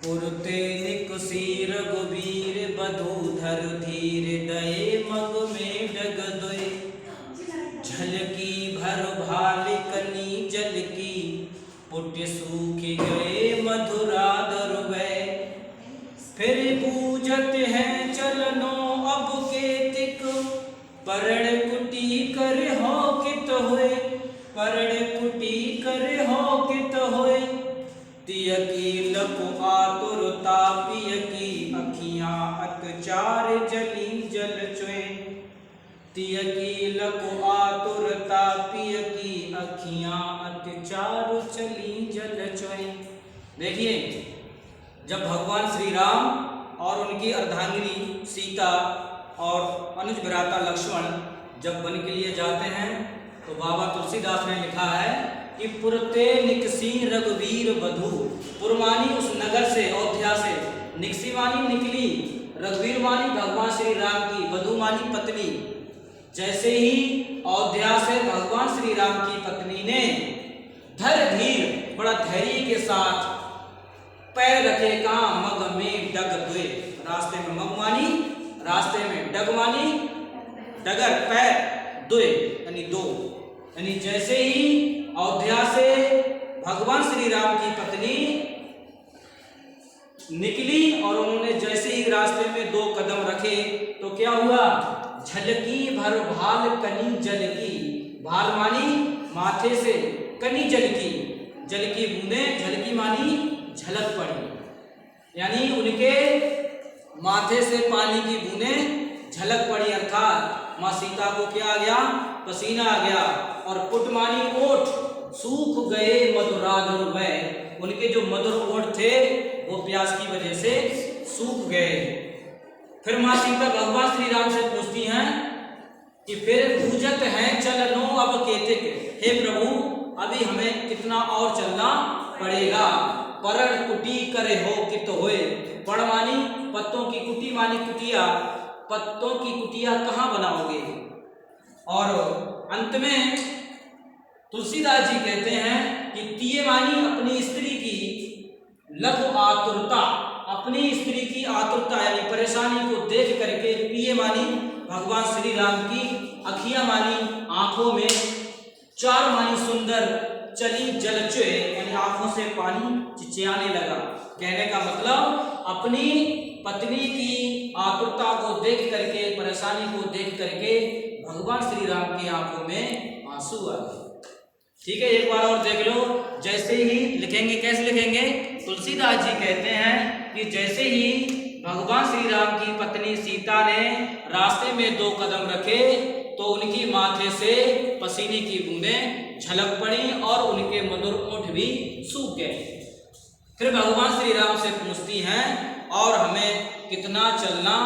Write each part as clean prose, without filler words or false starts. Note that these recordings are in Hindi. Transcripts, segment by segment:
पुरते निकसी रघुवीर बधूधर धीर दये मग में डग दोय। झलकी भर भाल कनी जल की पुट्य सूख गए मधुरा दरुवै। फिर पूजत हैं चलनो अब केतिक परण कुटी कर हो कित होए। परण कुटी कर हो कित होए। तिय की लपु आतुरता पिय की अखियां अत्याचार जली जल चुए। तिय की लपु आतुरता पिय की अखियां अत्याचार चली जल चुए। देखिए, जब भगवान श्री राम और उनकी अर्धांगिनी सीता और अनुज भ्राता लक्ष्मण जब वन के लिए जाते हैं तो बाबा तुलसीदास ने लिखा है कि पुरते निकसी रघुवीर बधू। पुरमानी उस नगर से, अयोध्या से, निकसी मानी निकली, रघुवीर मानी भगवान श्री राम की, बधू मानी पत्नी। जैसे ही अयोध्या से भगवान श्री राम की पत्नी ने धर धीर बड़ा धैर्य के साथ पैर रखे कहाँ, मग में डग दुए। रास्ते में मग मानी, रास्ते में डग मानी, डगर पैर, दुए यानी दो। यानी जैसे ही अयोध्या से भगवान श्री राम की पत्नी निकली और उन्होंने जैसे ही रास्ते में दो कदम रखे तो क्या हुआ, झलकी भर भाल कनी जल की। भाल मानी माथे से, कनी जल की, जल की बूंदें, झलकी मानी झलक पड़ी, यानी उनके माथे से पानी की बूंदें झलक पड़ी। अर्थात माँ सीता को क्या आ गया, पसीना आ गया। और पुट मानी ओठ, सूख गए मधुराधर वै। उनके जो मधुर ओठ थे वो प्यास की वजह से सूख गए। फिर माँ सीता भगवान श्री राम से पूछती हैं कि फिर पूजत हैं चलनो अब केतिक। हे प्रभु, अभी हमें कितना और चलना पड़ेगा। परण कुटी करे हो कित होए। पड़ मानी पत्तों की, कुटी मानी कुटिया। पत्तों की कुटिया कहाँ बनाओगे। और अंत में तुलसीदास जी कहते हैं कि तिये मानी अपनी स्त्री की, लघु आतुरता, अपनी स्त्री की आतुरता यानी परेशानी को देख करके, पिये मानी भगवान श्री राम की, अखियां मानी आंखों में, चार मानी सुंदर, चली जल चुए यानी आंखों से पानी चिचियाने लगा। कहने का मतलब अपनी पत्नी की आतुरता को देख करके, परेशानी को देख करके भगवान श्री राम की आंखों में आंसू आ गए। ठीक है, एक बार और देख लो। जैसे ही लिखेंगे, कैसे लिखेंगे, तुलसीदास जी कहते हैं कि जैसे ही भगवान श्री राम की पत्नी सीता ने रास्ते में दो कदम रखे तो उनकी माथे से पसीने की बूंदें झलक पड़ी और उनके मधुर ओठ भी सूख गए। फिर भगवान श्री राम से पूछती हैं और हमें कितना चलना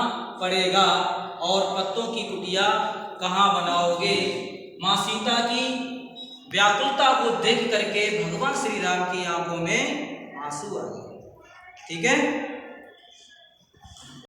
पड़ेगा और पत्तों की कुटिया कहाँ बनाओगे। माँ सीता की व्याकुलता को देख करके भगवान श्री राम की आंखों में आंसू आ गए। ठीक है।